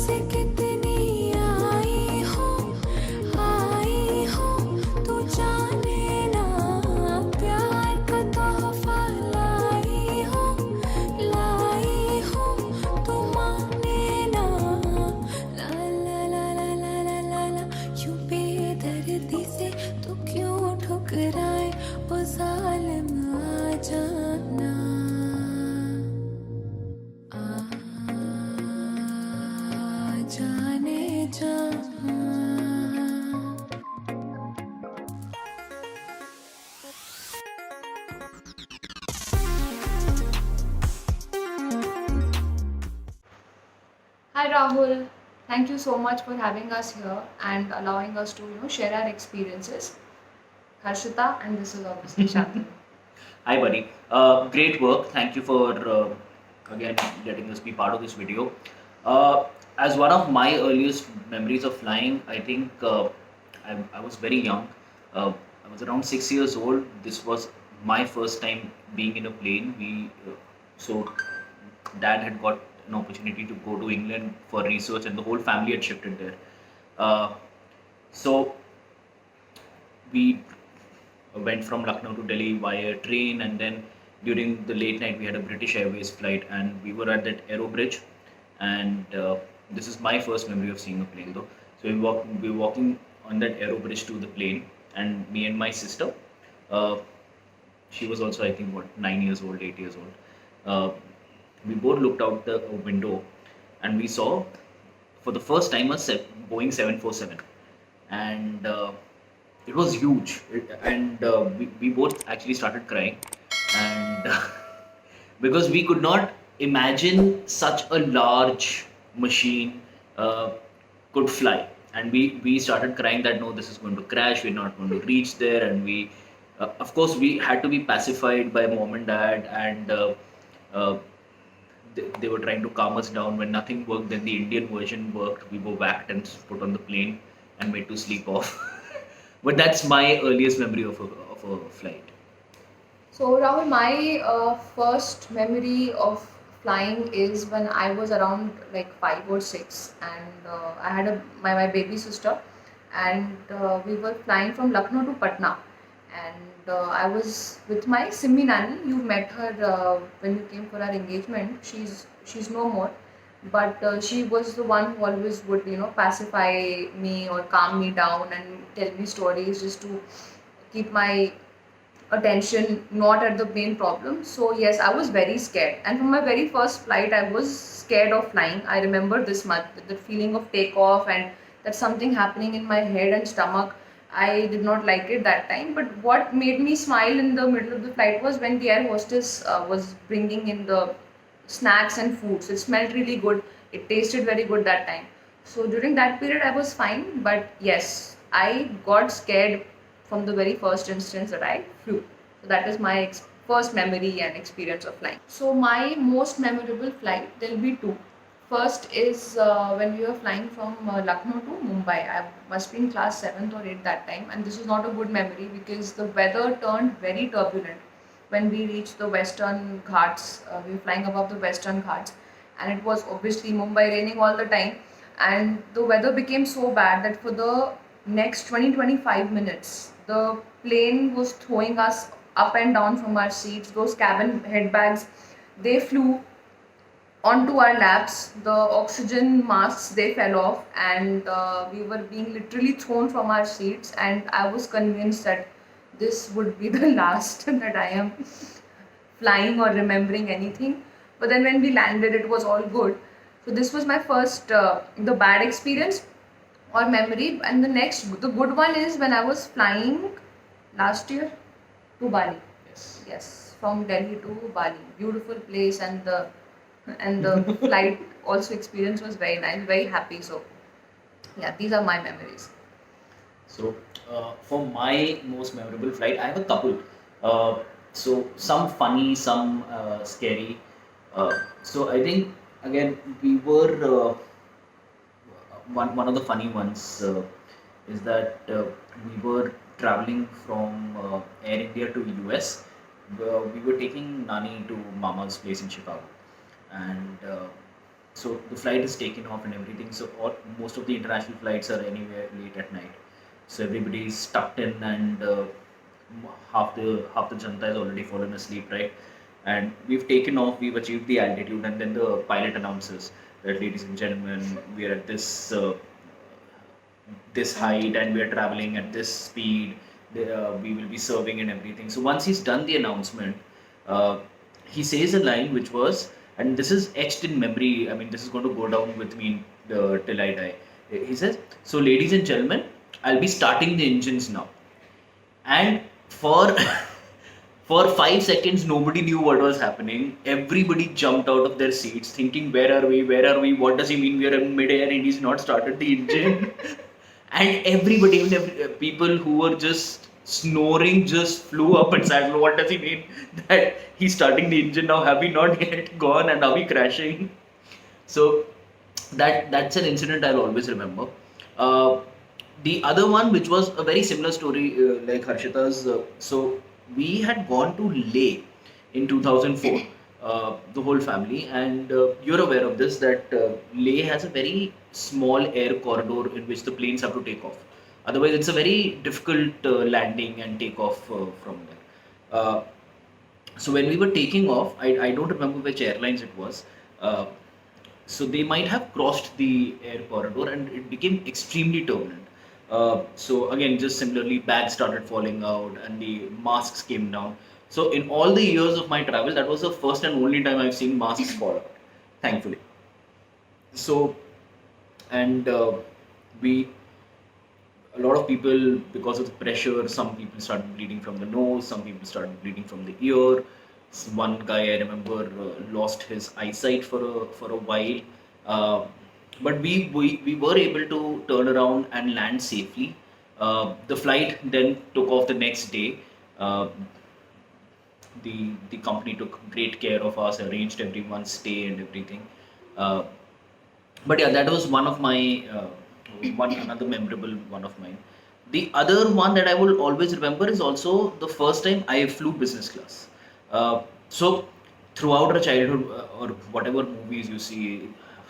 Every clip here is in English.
से कितनी आई हो तू जाने ना, प्यार का तोहफा लाई हो तू माने ना। ला ला ला ला ला ला ला ला, यूं बेदर्दी से तू क्यों ठुकराए, ओ जालिम आ जाना। जाने जा। Hi Rahul, thank you so much for having us here and allowing us to share our experiences. Harshita, and this is obviously Shantanu. Hi, buddy. Great work. Thank you for again letting us be part of this video. As one of my earliest memories of flying, I think I was very young. I was around 6 years old. This was my first time being in a plane. So dad had got an opportunity to go to England for research, and the whole family had shifted there. Uh, so we went from Lucknow to Delhi via train, and then during the late night we had a British Airways flight, and we were at that Aero Bridge, and this is my first memory of seeing a plane though. So we were walking on that Aero Bridge to the plane, and me and my sister, uh, she was also I think what 9 years old, 8 years old. We both looked out the window, and we saw for the first time a Boeing 747, and it was huge. We both actually started crying, and because we could not imagine such a large machine uh, could fly, and we started crying that no, this is going to crash. We're not going to reach there, and we of course we had to be pacified by mom and dad, and uh, they were trying to calm us down. When nothing worked, then the Indian version worked. We were whacked and put on the plane and made to sleep off. But that's my earliest memory of a flight. So Rahul, my first memory of flying is when I was around like 5 or 6, and I had my baby sister, and we were flying from Lucknow to Patna, and I was with my Simmi nanny. You met her when you came for our engagement. She's no more, but she was the one who always would pacify me or calm me down and tell me stories just to keep my attention not at the main problem. So yes, I was very scared, and from my very first flight I was scared of flying. I remember this much, the feeling of takeoff and that something happening in my head and stomach. I did not like it that time, but what made me smile in the middle of the flight was when the air hostess was bringing in the snacks and foods. It smelled really good, it tasted very good that time. So during that period I was fine, but yes, I got scared from the very first instance that I flew. So that is my first memory and experience of flying. So my most memorable flight, there'll be two. First is when we were flying from Lucknow to Mumbai. I must be in class 7th or 8th that time, and this is not a good memory because the weather turned very turbulent when we reached the Western Ghats. We were flying above the Western Ghats, and it was obviously Mumbai raining all the time, and the weather became so bad that for the next 20-25 minutes the plane was throwing us up and down from our seats. Those cabin headbags, they flew onto our laps. The oxygen masks, they fell off, and we were being literally thrown from our seats. And I was convinced that this would be the last that I am flying or remembering anything. But then when we landed, it was all good. So this was my first the bad experience or memory. And the good one is when I was flying last year to Bali. Yes. Yes, from Delhi to Bali. Beautiful place, and the flight also experience was very nice, very happy. So yeah, these are my memories. So, for my most memorable flight, I have a couple. So, some funny, some scary. So, I think again we were one of the funny ones is that we were traveling from Air India to US. We were taking Nani to Mama's place in Chicago, and So the flight is taken off and everything. So most of the international flights are anywhere late at night. So everybody is tucked in, and half the janta has already fallen asleep, right? And we've taken off, we've achieved the altitude, and then the pilot announces that, ladies and gentlemen, we are at this height and we are traveling at this speed. We will be serving and everything. So once he's done the announcement, uh, he says a line which was, and this is etched in memory. I mean, this is going to go down with me till I die. He says, "So, ladies and gentlemen, I'll be starting the engines now." And for for 5 seconds, nobody knew what was happening. Everybody jumped out of their seats, thinking, "Where are we? Where are we? What does he mean? We are in midair and he's not started the engine." And everybody, even people who were just snoring, just flew up and said, "What does he mean that he's starting the engine now? Have we not yet gone and are we crashing?" So that's an incident I'll always remember. Uh, the other one, which was a very similar story like Harshita's, so we had gone to Leh in 2004, the whole family, and you're aware of this, that Leh has a very small air corridor in which the planes have to take off. Otherwise, it's a very difficult landing and takeoff from there. So when we were taking off, I don't remember which airlines it was. Uh, so they might have crossed the air corridor and it became extremely turbulent. So again, just similarly, bags started falling out and the masks came down. So in all the years of my travel, that was the first and only time I've seen masks fall out, thankfully. So, and we, a lot of people, because of the pressure, some people started bleeding from the nose, some people started bleeding from the ear. One guy I remember lost his eyesight for a while. Uh, but we were able to turn around and land safely. The flight then took off the next day. Uh, the company took great care of us, arranged everyone's stay and everything. Uh, but yeah, that was one of my one another memorable one of mine. The other one that I will always remember is also the first time I flew business class. So throughout our childhood or whatever movies you see,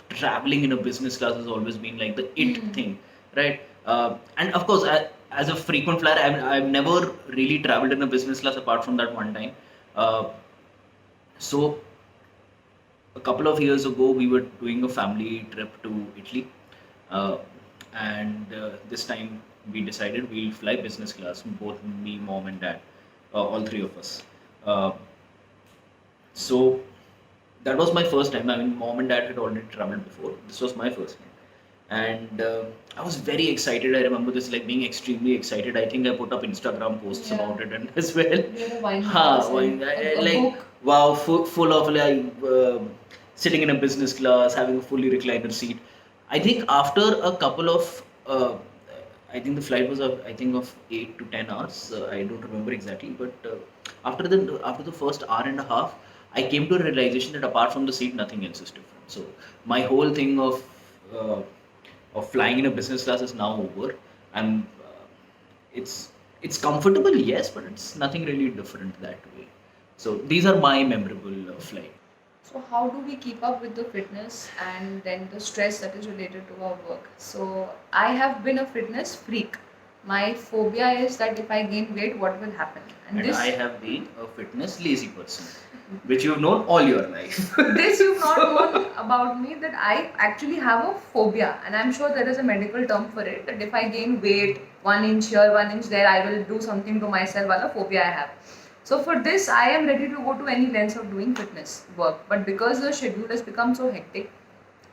traveling in a business class has always been like the it thing, right? And of course, as a frequent flyer, I've never really traveled in a business class apart from that one time. Uh, so a couple of years ago, we were doing a family trip to Italy, uh, and this time we decided we'll fly business class, both me, mom, and dad, all three of us. Uh, so that was my first time. I mean, mom and dad had already traveled before. This was my first time, and I was very excited. I remember this like being extremely excited. I think I put up Instagram posts Yeah. about it and as well. We had a wine Ha, glass wine, and a like book. wow, full of like sitting in a business class, having a fully recliner seat. I think after a couple of, I think the flight was of I think of 8 to 10 hours. I don't remember exactly, but after the first hour and a half, I came to a realization that apart from the seat, nothing else is different. So my whole thing uh, of flying in a business class is now over. And it's it's comfortable, yes, but it's nothing really different that way. So these are my memorable flight. So how do we keep up with the fitness and then the stress that is related to our work? So I have been a fitness freak. My phobia is that if I gain weight, what will happen? And And this I have been a fitness lazy person, which you've known all your life. this you've not known about me, that I actually have a phobia, and I'm sure there is a medical term for it. That if I gain weight 1 inch here, 1 inch there, I will do something to myself. While a phobia I have. So for this, I am ready to go to any lengths of doing fitness work. But because the schedule has become so hectic,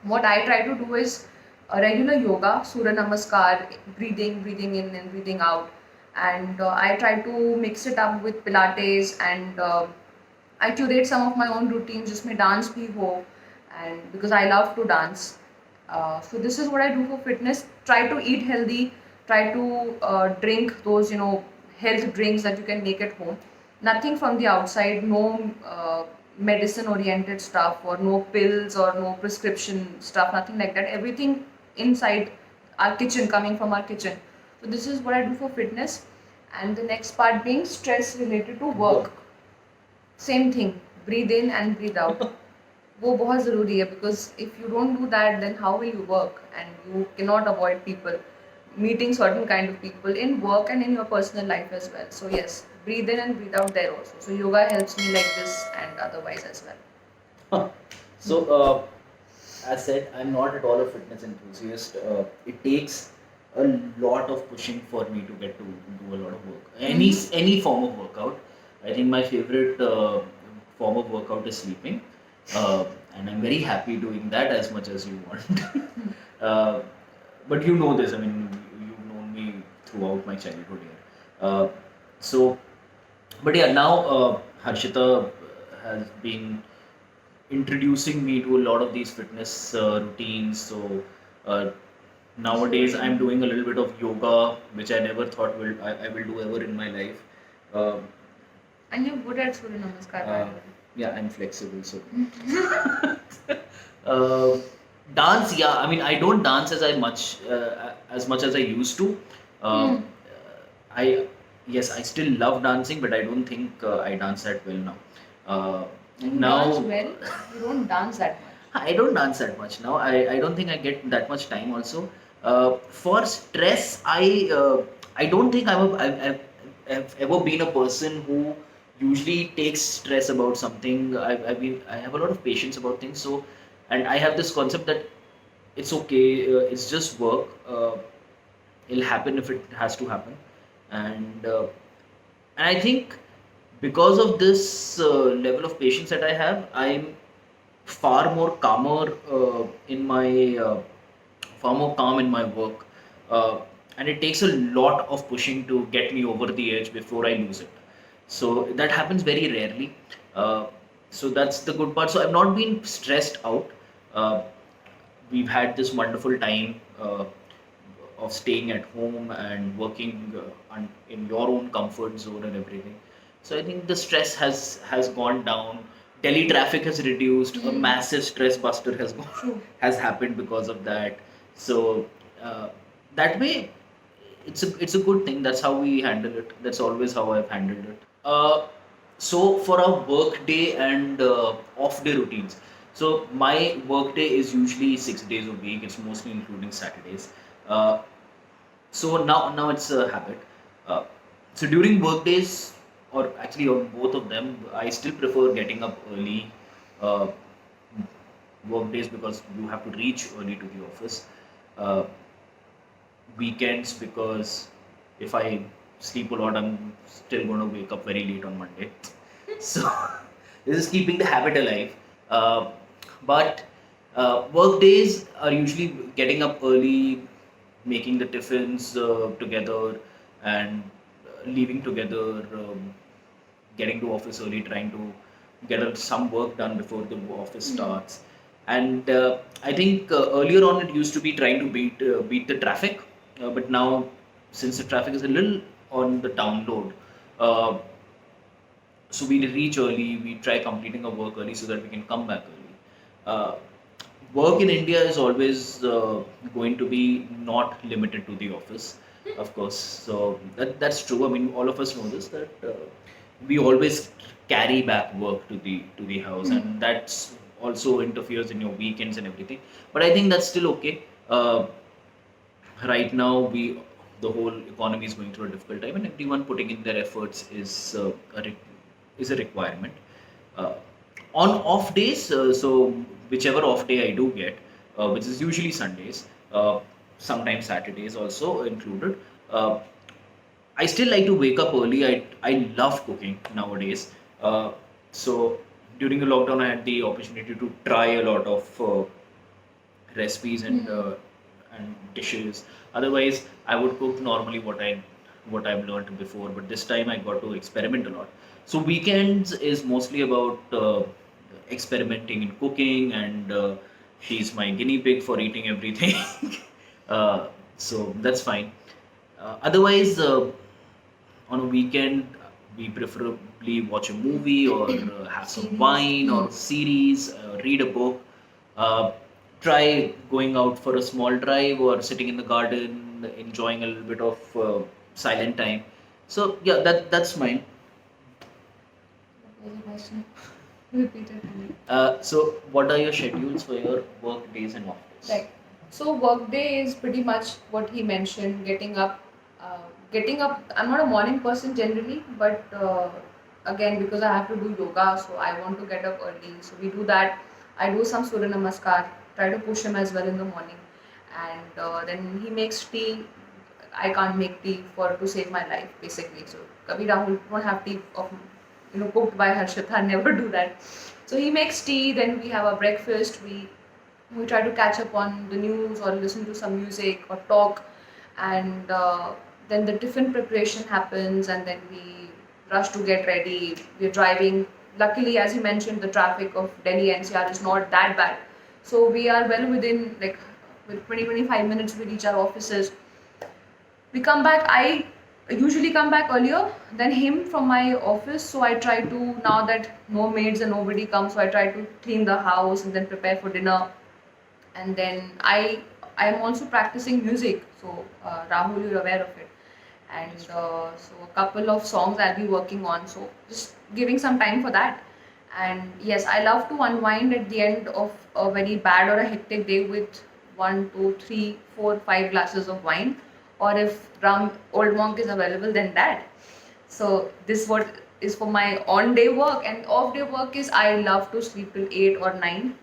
what I try to do is a regular yoga, Surya Namaskar, breathing in and breathing out, and I try to mix it up with Pilates, and I curate some of my own routines, just my dance bhi ho, and because I love to dance. So this is what I do for fitness. Try to eat healthy. Try to drink those health drinks that you can make at home. Nothing from the outside. No medicine oriented stuff, or no pills, or no prescription stuff. Nothing like that. Everything inside our kitchen, coming from our kitchen. So this is what I do for fitness. And the next part being stress related to work. Same thing. Breathe in and breathe out. वो बहुत ज़रूरी है, because if you don't do that, then how will you work? And you cannot avoid people, meeting certain kind of people in work and in your personal life as well. So yes, breathe in and breathe out there also. So yoga helps me like this and otherwise as well. So, as said, I'm not at all a fitness enthusiast. It takes a lot of pushing for me to get to do a lot of work. Any form of workout. I think my favorite form of workout is sleeping, uh, and I'm very happy doing that as much as you want. uh, but you know this. I mean, you've known me throughout my childhood here. So, but yeah, now Harshita has been introducing me to a lot of these fitness routines. So uh, nowadays I'm doing a little bit of yoga, which I never thought I will do ever in my life. Uh, And you're good at Surya Namaskar, by the way. yeah, I'm flexible, so. uh, Dance, yeah. I mean, I don't dance as much as I used to. Uh, I Yes, I still love dancing, but I don't think I dance that well now. You Now dance well, you don't dance that much. I don't dance that much now. I don't think I get that much time also. For stress, I don't think I've ever been a person who usually takes stress about something. I have a lot of patience about things. So, and I have this concept that it's okay. It's just work. It'll happen if it has to happen. And uh, and I think because of this level of patience that I have, I'm far more calmer in my far more calm in my work, and it takes a lot of pushing to get me over the edge before I lose it. So that happens very rarely. Uh, so that's the good part. So I've not been stressed out. Uh, we've had this wonderful time of staying at home and working in your own comfort zone and everything. So I think the stress has gone down. Delhi traffic has reduced. A massive stress buster has True. has happened because of that. So uh, that way, it's a good thing. That's how we handle it. That's always how I've handled it. So for our work day and off day routines. So my work day is usually 6 days a week. It's mostly including Saturdays. Uh, so now it's a habit. Uh, so during work days, or actually on both of them, I still prefer getting up early. Uh, Work days because you have to reach early to the office. Uh, Weekends because if I sleep a lot, I'm still going to wake up very late on Monday. So this is keeping the habit alive. But work days are usually getting up early, making the tiffins together, and leaving together, getting to office early, trying to get some work done before the office starts. And I think earlier on it used to be trying to beat the traffic, but now since the traffic is a little on the download, uh, so we reach early, we try completing our work early so that we can come back early. Work in India is always going to be not limited to the office, of course. So that's true. I mean, all of us know this that we always carry back work to the house, and that's also interferes in your weekends and everything. But I think that's still okay. Right now, the whole economy is going through a difficult time, and everyone putting in their efforts is a requirement. Uh, on off days, so whichever off day I do get, which is usually Sundays, sometimes Saturdays also included. Uh, I still like to wake up early. I love cooking nowadays. So during the lockdown, I had the opportunity to try a lot of recipes and dishes. Otherwise, I would cook normally what I've learned before, but this time I got to experiment a lot. So weekends is mostly about experimenting in cooking, and she's my guinea pig for eating everything. So that's fine. Otherwise, on a weekend, we preferably watch a movie or have some wine or series, read a book, uh, try going out for a small drive or sitting in the garden, enjoying a little bit of silent time. So yeah, that's mine. Very nice. Repeat it for me. So, what are your schedules for your work days and off days? Right. So work day is pretty much what he mentioned. Getting up. I'm not a morning person generally, but again because I have to do yoga, so I want to get up early. So we do that. I do some Surya Namaskar. Try to push him as well in the morning, and then he makes tea. I can't make tea for to save my life basically. So Kabhi Rahul won't have tea of cooked by Harshit. I never do that. So he makes tea. Then we have a breakfast. We try to catch up on the news or listen to some music or talk, and then the tiffin preparation happens, and then we rush to get ready. We're driving. Luckily, as you mentioned, the traffic of Delhi NCR is not that bad, so we are well within like with 20-25 minutes we reach our offices. We come back. I usually come back earlier than him from my office, so I try to, now that no maids and nobody comes, so I try to clean the house and then prepare for dinner. And then I am also practicing music, so Rahul, you're aware of it, and so a couple of songs I'll be working on, so just giving some time for that. And yes, I love to unwind at the end of a very bad or a hectic day with 1, 2, 3, 4, 5 glasses of wine, or if rum old monk is available, then that. So this what is for my on day work. And off day work is I love to sleep till 8 or 9.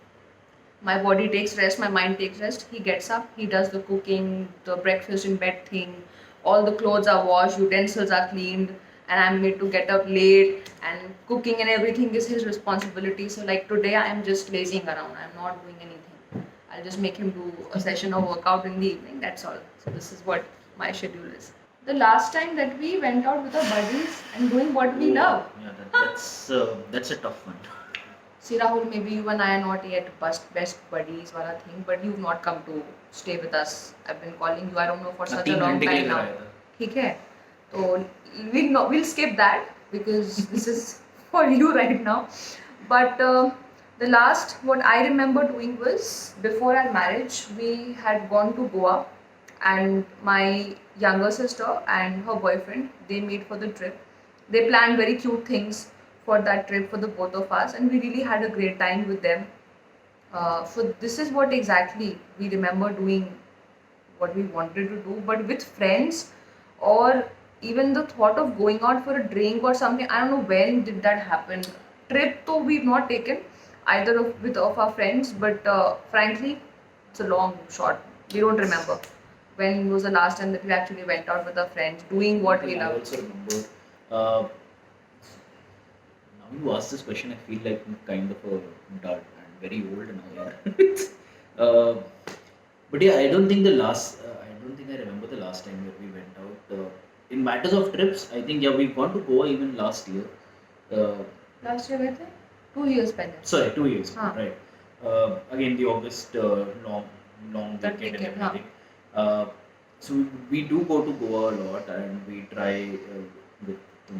My body takes rest, my mind takes rest. He gets up, he does the cooking, the breakfast in bed thing, all the clothes are washed, utensils are cleaned, and I'm made to get up late, and cooking and everything is his responsibility. So like today I am just lazing around, I'm not doing anything. I'll just make him do a session of workout in the evening, that's all. So this is what my schedule is. The last time that we went out with our buddies and doing what we love. Yeah, that's a tough one. See Rahul, maybe you and I are not yet best buddies wala thing, but you've not come to stay with us. I've been calling you, I don't know, for such a long time now. ठीक है, तो we'll skip that because this is for you right now. But the last what I remember doing was before our marriage, we had gone to Goa, and my younger sister and her boyfriend, they made for the trip. They planned very cute things for that trip for the both of us, and we really had a great time with them. So this is what exactly we remember doing, what we wanted to do, but with friends, or even the thought of going out for a drink or something. I don't know when did that happen. Trip though we've not taken either of our friends, but frankly, it's a long shot. We don't remember when was the last time that we actually went out with our friends doing what we I love. also remember. Now you ask this question, I feel like I'm kind of a dud and very old now. Yeah. But yeah, I don't think I remember the last time that we went out. In matters of trips, I think yeah, we've gone to Goa even last year. Last year where 2 years पहले. Sorry, 2 years, हाँ. right? Again, the August long That weekend and weekend, हाँ. everything. So we do go to Goa a lot, and we try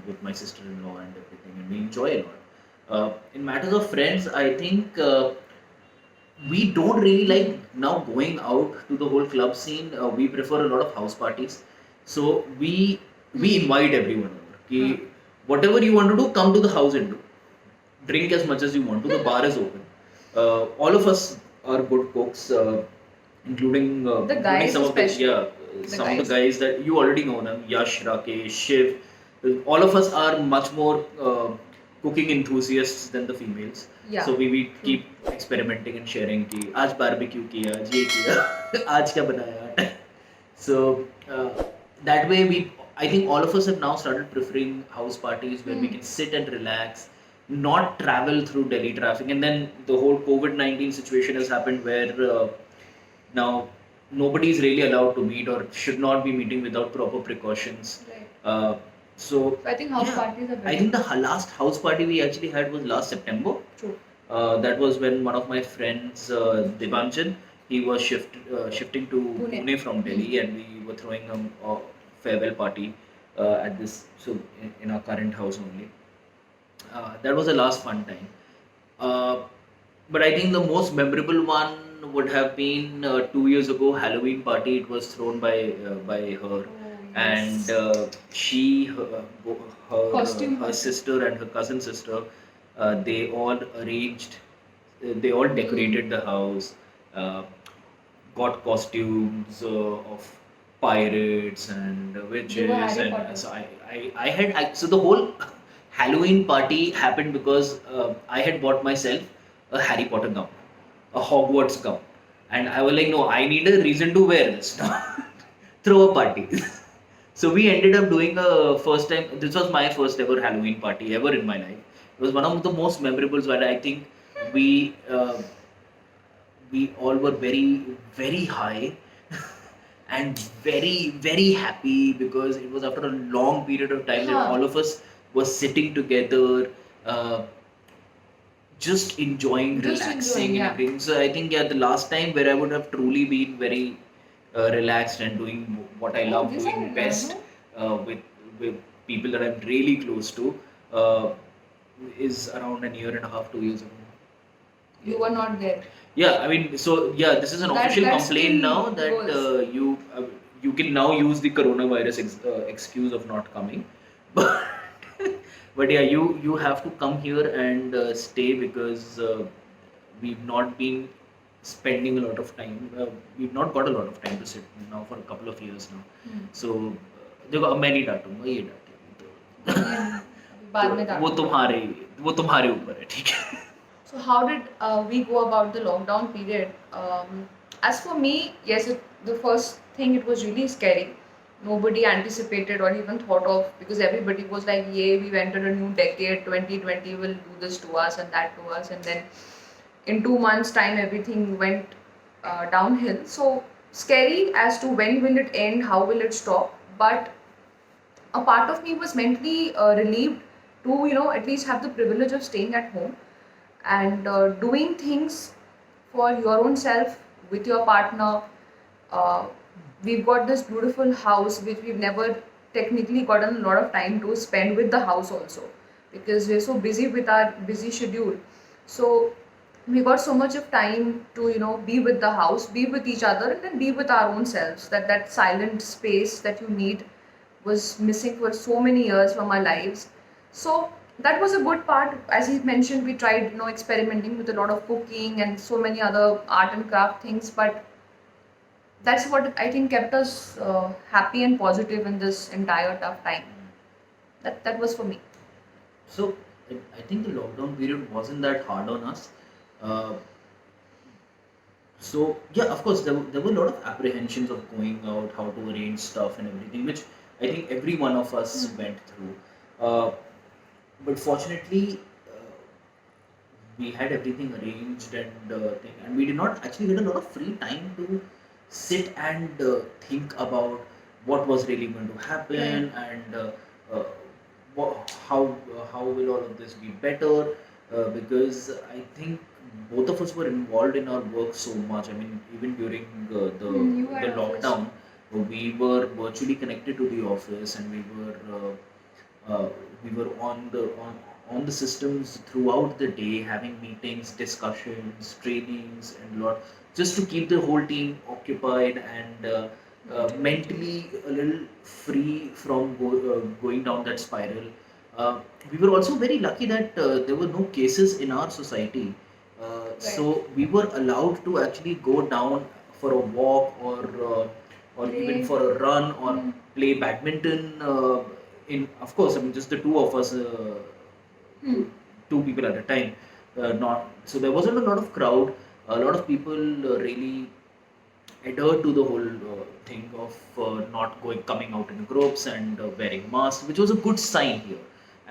with my sister-in-law and everything, and we enjoy a lot. In matters of friends, I think we don't really like now going out to the whole club scene. We prefer a lot of house parties, so we invite everyone over. कि whatever you want to do, come to the house and do. Drink as much as you want to. The bar is open. All of us are good cooks, including The guys some of especially. some of the guys that you already know them. Yash, Rakesh, Shiv. All of us are much more cooking enthusiasts than the females. Yeah. So we keep experimenting and sharing कि आज barbecue किया, आज ये किया, आज क्या बनाया. So that way I think all of us have now started preferring house parties where we can sit and relax, not travel through Delhi traffic. And then the whole COVID-19 situation has happened where now nobody is really allowed to meet or should not be meeting without proper precautions. Right. So I think house yeah, parties are better. I think the last house party we actually had was last September. True. That was when one of my friends, Devanchan, he was shifting to Pune from Delhi, and we were throwing a farewell party at this, so in our current house only. That was the last fun time. But I think the most memorable one would have been 2 years ago, Halloween party. It was thrown by her, and she, her Costume her party. sister and her cousin sister, They all arranged, they all decorated the house, uh, got costumes of pirates and You were witches, Harry and Potter. so so the whole Halloween party happened because I had bought myself a Harry Potter gown, a Hogwarts gown, and I was like, no, I need a reason to wear this now. Throw a party. So we ended up doing a first time. This was my first ever Halloween party ever in my life. It was one of the most memorable. Where I think we we all were very high and very happy because it was after a long period of time that Huh. all of us were sitting together, uh, just enjoying, Just relaxing, enjoying, and yeah. everything. So I think yeah, the last time where I would have truly been very relaxed and doing what I Oh, love these doing are best no. with people that I'm really close to uh, is around a year and a half, 2 years ago. You were not there. Yeah, I mean, so yeah, this is an So official that complaint still now that goes. you can now use the coronavirus excuse of not coming, but but yeah, you have to come here and stay because we've not been spending a lot of time. We've not got a lot of time to sit now for a couple of years now. Hmm. So देखो अब मैं नहीं डांटूंगा ये डांटेगी नहीं, अभी बाद में तो वो डांटूंगा। तुम्हारे वो तुम्हारे ऊपर है ठीक है So how did we go about the lockdown period? As for me, yes, the first thing, it was really scary. Nobody anticipated or even thought of, because everybody was like, "Yeah, we've entered a new decade. 2020 will do this to us and that to us." And then in 2 months' time, everything went downhill. So scary as to when will it end, how will it stop. But a part of me was mentally relieved to, at least have the privilege of staying at home and doing things for your own self with your partner. uh, we've got this beautiful house which we've never technically gotten a lot of time to spend with the house also, because we're so busy with our busy schedule. So we got so much of time to, be with the house, be with each other, and then be with our own selves. That silent space that you need was missing for so many years from our lives. So that was a good part. As he mentioned, we tried, experimenting with a lot of cooking and so many other art and craft things. But that's what I think kept us happy and positive in this entire tough time. That was for me. So I think the lockdown period wasn't that hard on us. Uh, so yeah, of course there were a lot of apprehensions of going out, how to arrange stuff and everything, which I think every one of us went through. Uh, but fortunately, we had everything arranged and we did not actually get a lot of free time to sit and think about what was really going to happen and uh, how will all of this be better because I think both of us were involved in our work so much. I mean, even during You the had office. lockdown, we were virtually connected to the office and uh, we were on the systems throughout the day, having meetings, discussions, trainings, and lot just to keep the whole team occupied and mentally a little free from going down that spiral. We were also very lucky that there were no cases in our society, Right. so we were allowed to actually go down for a walk or even Play. for a run or Hmm. play badminton. In of course, I mean just the two of us, Hmm. two people at a time. Not so there wasn't a lot of crowd. A lot of people really adhere to the whole thing of not coming out in groups and wearing masks, which was a good sign here.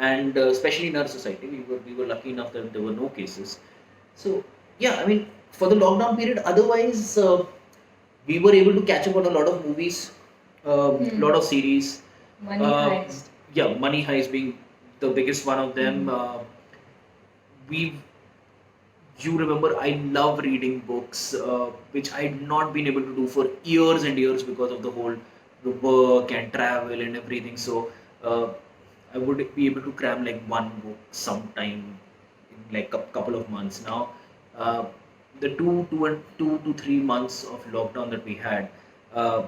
And especially in our society, we were lucky enough that there were no cases. So yeah, I mean for the lockdown period, otherwise we were able to catch up on a lot of movies, a lot of series. Money Uh, heist. yeah, Money Heist being the biggest one of them. We you remember I love reading books, which I'd not been able to do for years and years because of the work and travel and everything. So I would be able to cram like one book sometime in like a couple of months. Now, uh, the 2 to 3 months of lockdown that we had, uh,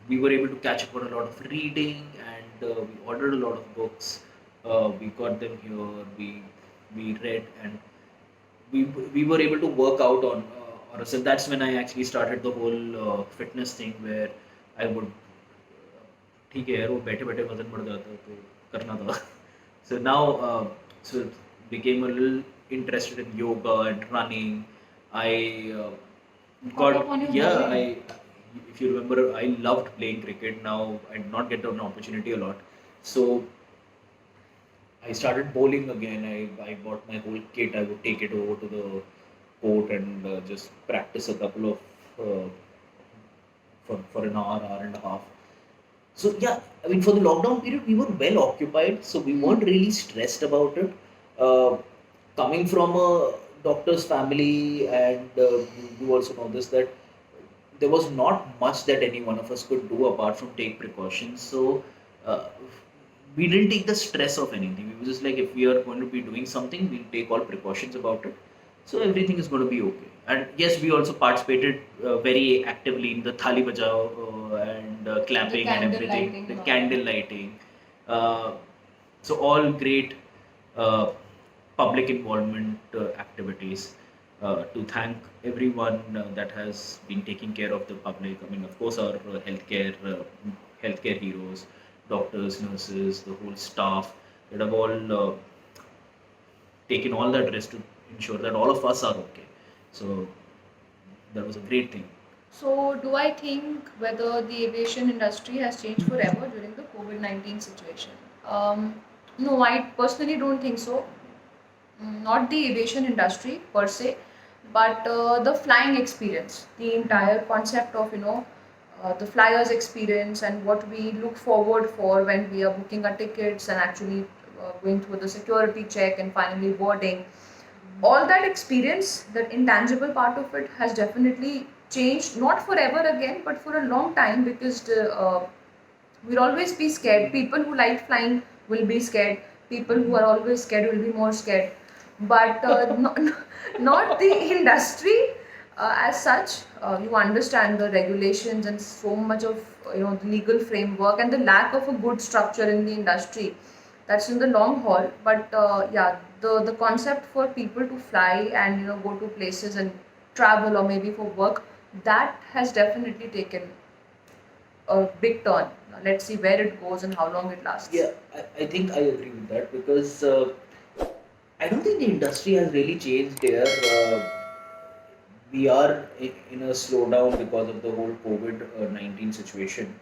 we were able to catch up on a lot of reading and we ordered a lot of books. We got them here. We we read, and we we were able to work out on ourselves. That's when I actually started the whole fitness thing, where I would ठीक है यार वो बैठे बैठे वजन बढ़ जाता है तो करना था. So now so became a little interested in yoga and running. I Caught up on your yeah, hobby. I if you remember, I loved playing cricket. Now I did not get an opportunity a lot, so I started bowling again. I bought my whole kit. I would take it over to the court and just practice a couple of for an hour, hour and a half. So yeah, I mean, for the lockdown period, we were well occupied, so we weren't really stressed about it. Uh, Coming from a doctor's family, and you also know this, that there was not much that any one of us could do apart from take precautions. So uh, we didn't take the stress of anything. We were just like, if we are going to be doing something, we'll take all precautions about it. So everything is going to be okay. And yes, we also participated very actively in the thali bajao and clapping and candle everything, lighting the and all candle lighting. Uh, so all great uh, public involvement activities. To thank everyone that has been taking care of the public. I mean, of course, our healthcare heroes, doctors, nurses, the whole staff that have all taken all that risk to ensure that all of us are okay. So that was a great thing. So, do I think whether the aviation industry has changed forever during the COVID-19 situation? No, I personally don't think so. Not the aviation industry per se, but the flying experience, the entire concept of the flyers experience and what we look forward for when we are booking our tickets and actually going through the security check and finally boarding. All that experience, that intangible part of it, has definitely changed. Not forever again, but for a long time, because we'll always be scared. People who like flying will be scared. People who are always scared will be more scared. But not the industry as such. You understand the regulations and so much of the legal framework and the lack of a good structure in the industry. That's in the long haul. But yeah, the concept for people to fly and go to places and travel or maybe for work, that has definitely taken a big turn. Now, let's see where it goes and how long it lasts. Yeah, I think I agree with that, because I don't think the industry has really changed here. We are in a slowdown because of the whole COVID-19 situation,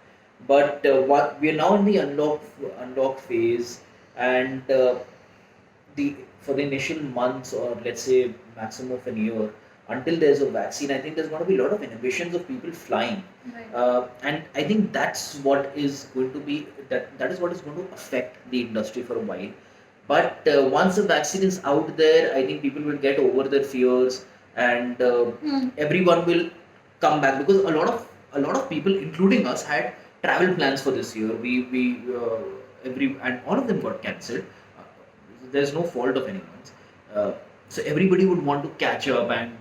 but what we are now in the unlock phase, and the for the initial months, or let's say maximum of a year, until there's a vaccine, I think there's going to be a lot of inhibitions of people flying. Right. And I think that's what is going to be that is what is going to affect the industry for a while. But once the vaccine is out there, I think people will get over their fears, and everyone will come back, because a lot of people, including us, had travel plans for this year. We every and all of them got cancelled. There's no fault of anyone's. So everybody would want to catch up, and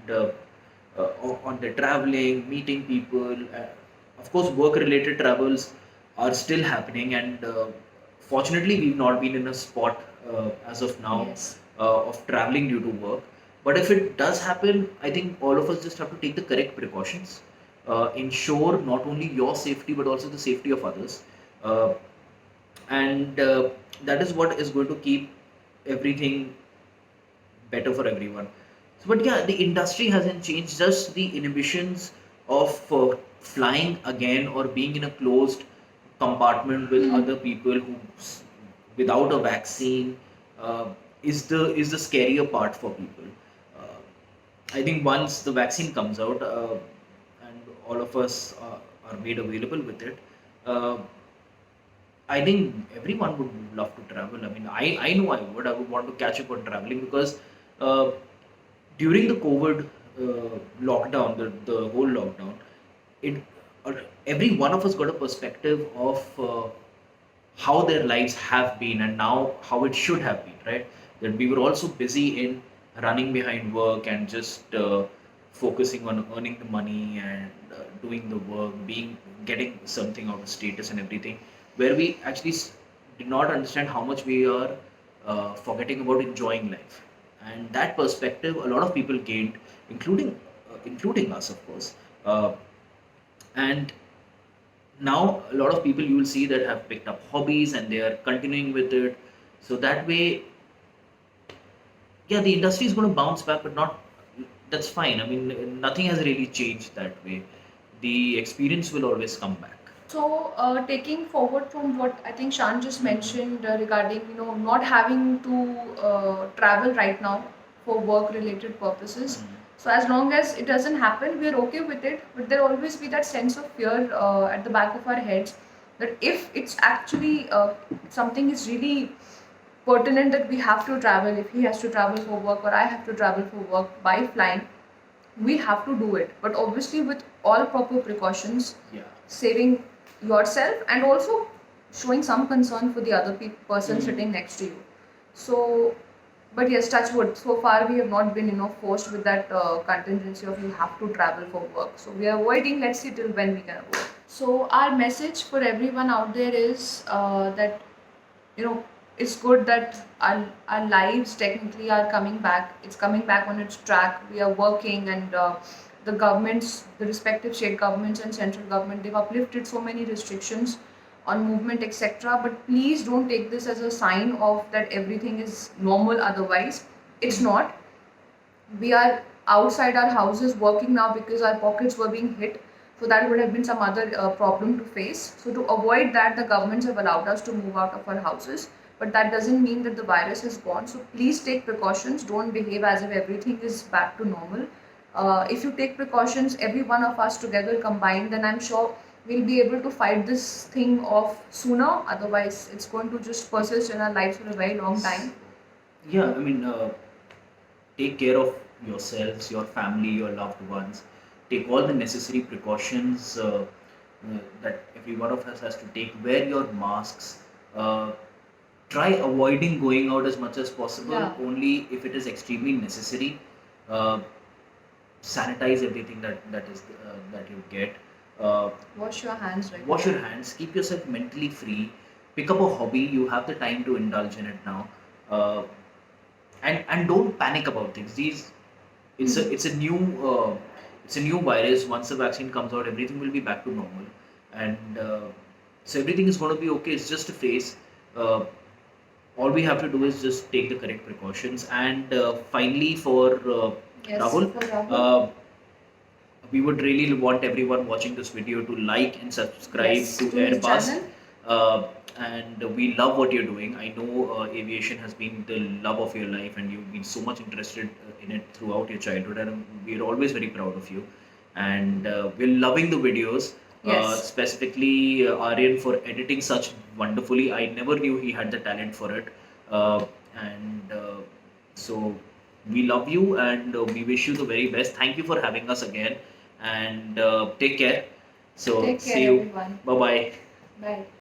on the traveling, meeting people. Of course, work-related travels are still happening, and fortunately, we've not been in a spot as of now Yes. of traveling due to work. But if it does happen, I think all of us just have to take the correct precautions, ensure not only your safety but also the safety of others, uh, and that is what is going to keep everything better for everyone. So, but yeah, the industry hasn't changed. Just the inhibitions of flying again, or being in a closed compartment with other people who, without a vaccine, uh, is the scarier part for people. Uh, I think once the vaccine comes out, and all of us are made available with it, uh, I think everyone would love to travel. I mean, I know I would. I would want to catch up on traveling, because uh, during the COVID lockdown, the whole lockdown, it uh, every one of us got a perspective of how their lives have been, and now how it should have been, right? That we were also busy in running behind work, and just focusing on earning the money, and doing the work, getting something out of status and everything, where we actually did not understand how much we are forgetting about enjoying life. and that perspective a lot of people gained, including us, of course. And now a lot of people you will see that have picked up hobbies and they are continuing with it. So that way, yeah, the industry is going to bounce back, but not. That's fine. I mean, nothing has really changed that way. The experience will always come back. So, taking forward from what I think Shan just mentioned regarding not having to travel right now for work-related purposes. So as long as it doesn't happen, we're okay with it. But there always be that sense of fear at the back of our heads that if it's actually something is really pertinent that we have to travel, if he has to travel for work or I have to travel for work by flying, we have to do it. But obviously with all proper precautions, Yeah. saving yourself and also showing some concern for the other person sitting next to you. So, but yes, touch wood. So far, we have not been forced with that contingency of you have to travel for work. So we are avoiding. Let's see till when we can avoid. So our message for everyone out there is that it's good that our lives technically are coming back. It's coming back on its track. We are working and the governments, the respective state governments and central government, they've uplifted so many restrictions on movement, etc. But please don't take this as a sign of that everything is normal otherwise. It's not. We are outside our houses working now because our pockets were being hit. So that would have been some other problem to face. So to avoid that, the governments have allowed us to move out of our houses. But that doesn't mean that the virus is gone. So please take precautions. Don't behave as if everything is back to normal. If you take precautions, every one of us together combined, then I'm sure we'll be able to fight this thing off sooner. Otherwise, it's going to just persist in our lives for a very long time. Yeah, I mean, take care of yourselves, your family, your loved ones. Take all the necessary precautions that every one of us has to take. Wear your masks. Try avoiding going out as much as possible, Yeah. only if it is extremely necessary. Uh, Sanitize everything that you get. Wash your hands regularly. Wash your hands. Keep yourself mentally free. Pick up a hobby. You have the time to indulge in it now. Uh, and don't panic about things. It's a new virus. Once the vaccine comes out, everything will be back to normal, and so everything is going to be okay. It's just a phase. Uh, all we have to do is just take the correct precautions. And finally, for Yes, Rahul, for Rahul. we would really want everyone watching this video to like and subscribe Yes, to to his Airbus. channel. And we love what you're doing. I know aviation has been the love of your life, and you've been so much interested in it throughout your childhood, and we're always very proud of you. And we're loving the videos. Yes. Specifically, Aryan for editing such wonderfully. I never knew he had the talent for it. And so we love you, and we wish you the very best. Thank you for having us again, and take care. So Take see care, you. everyone. Bye bye. Bye.